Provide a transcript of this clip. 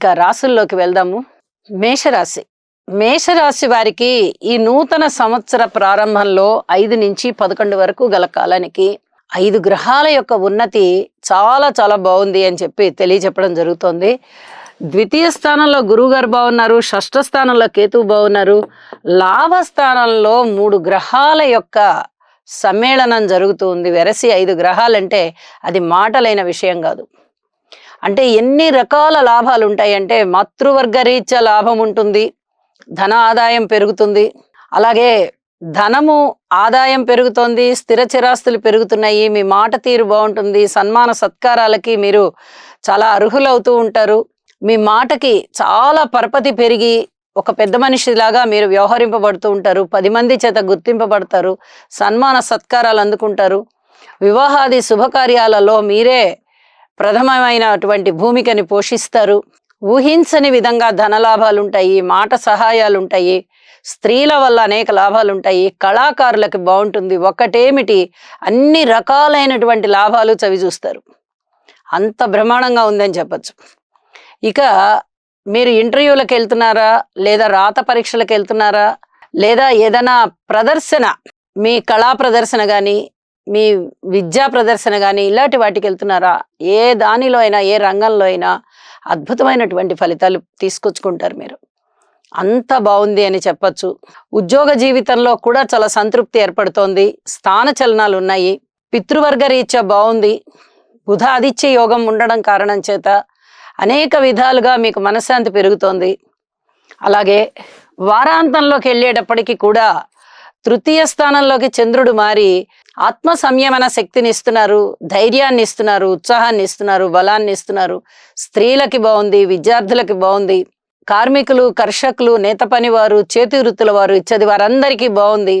ఇక రాసుల్లోకి వెళ్దాము. మేషరాశి. మేషరాశి వారికి ఈ నూతన సంవత్సర ప్రారంభంలో 5 నుంచి 11 వరకు గల కాలానికి 5 గ్రహాల యొక్క ఉన్నతి చాలా చాలా బాగుంది అని చెప్పి తెలియజెప్పడం జరుగుతోంది. ద్వితీయ స్థానంలో గురువు గారు బాగున్నారు, షష్ఠ స్థానంలో కేతువు బాగున్నారు, లాభస్థానంలో 3 గ్రహాల యొక్క సమ్మేళనం జరుగుతుంది. వెరసి 5 గ్రహాలంటే అది మాటలైన విషయం కాదు. అంటే ఎన్ని రకాల లాభాలు ఉంటాయంటే మాతృవర్గ రీత్యా లాభం ఉంటుంది, ధన ఆదాయం పెరుగుతుంది, అలాగే ధనము ఆదాయం పెరుగుతోంది, స్థిర చిరాస్తులు పెరుగుతున్నాయి, మీ మాట తీరు బాగుంటుంది, సన్మాన సత్కారాలకి మీరు చాలా అర్హులవుతూ ఉంటారు, మీ మాటకి చాలా పరపతి పెరిగి ఒక పెద్ద మనిషిలాగా మీరు వ్యవహరింపబడుతూ ఉంటారు, 10 మంది చేత గుర్తింపబడతారు, సన్మాన సత్కారాలు అందుకుంటారు, వివాహాది శుభకార్యాలలో మీరే ప్రథమమైనటువంటి భూమికని పోషిస్తారు, ఊహించని విధంగా ధనలాభాలు ఉంటాయి, మాట సహాయాలు ఉంటాయి, స్త్రీల వల్ల అనేక లాభాలు ఉంటాయి, కళాకారులకి బాగుంటుంది, ఒకటేమిటి అన్ని రకాలైనటువంటి లాభాలు చవి చూస్తారు. అంత బ్రహ్మాండంగా ఉందని చెప్పచ్చు. ఇక మీరు ఇంటర్వ్యూలకు వెళ్తున్నారా, లేదా రాత పరీక్షలకు వెళ్తున్నారా, లేదా ఏదైనా ప్రదర్శన, మీ కళా ప్రదర్శన కానీ మీ విద్యా ప్రదర్శన కానీ ఇలాంటి వాటికి వెళ్తున్నారా, ఏ దానిలో అయినా ఏ రంగంలో అయినా అద్భుతమైనటువంటి ఫలితాలు తీసుకొచ్చుకుంటారు మీరు. అంత బాగుంది అని చెప్పచ్చు. ఉద్యోగ జీవితంలో కూడా చాలా సంతృప్తి ఏర్పడుతోంది, స్థాన చలనాలు ఉన్నాయి, పితృవర్గ రీత్యా బాగుంది, బుధ ఆదిత్య యోగం ఉండడం కారణం చేత అనేక విధాలుగా మీకు మనశ్శాంతి పెరుగుతోంది. అలాగే వారాంతంలోకి వెళ్ళేటప్పటికీ కూడా తృతీయ స్థానంలోకి చంద్రుడు మారి ఆత్మ సంయమన శక్తిని ఇస్తున్నారు, ధైర్యాన్ని ఇస్తున్నారు, ఉత్సాహాన్ని ఇస్తున్నారు, బలాన్ని ఇస్తున్నారు. స్త్రీలకి బాగుంది, విద్యార్థులకి బాగుంది, కార్మికులు, కర్షకులు, నేత పని వారు, చేతి వృత్తుల వారు ఇచ్చది వారందరికీ బాగుంది.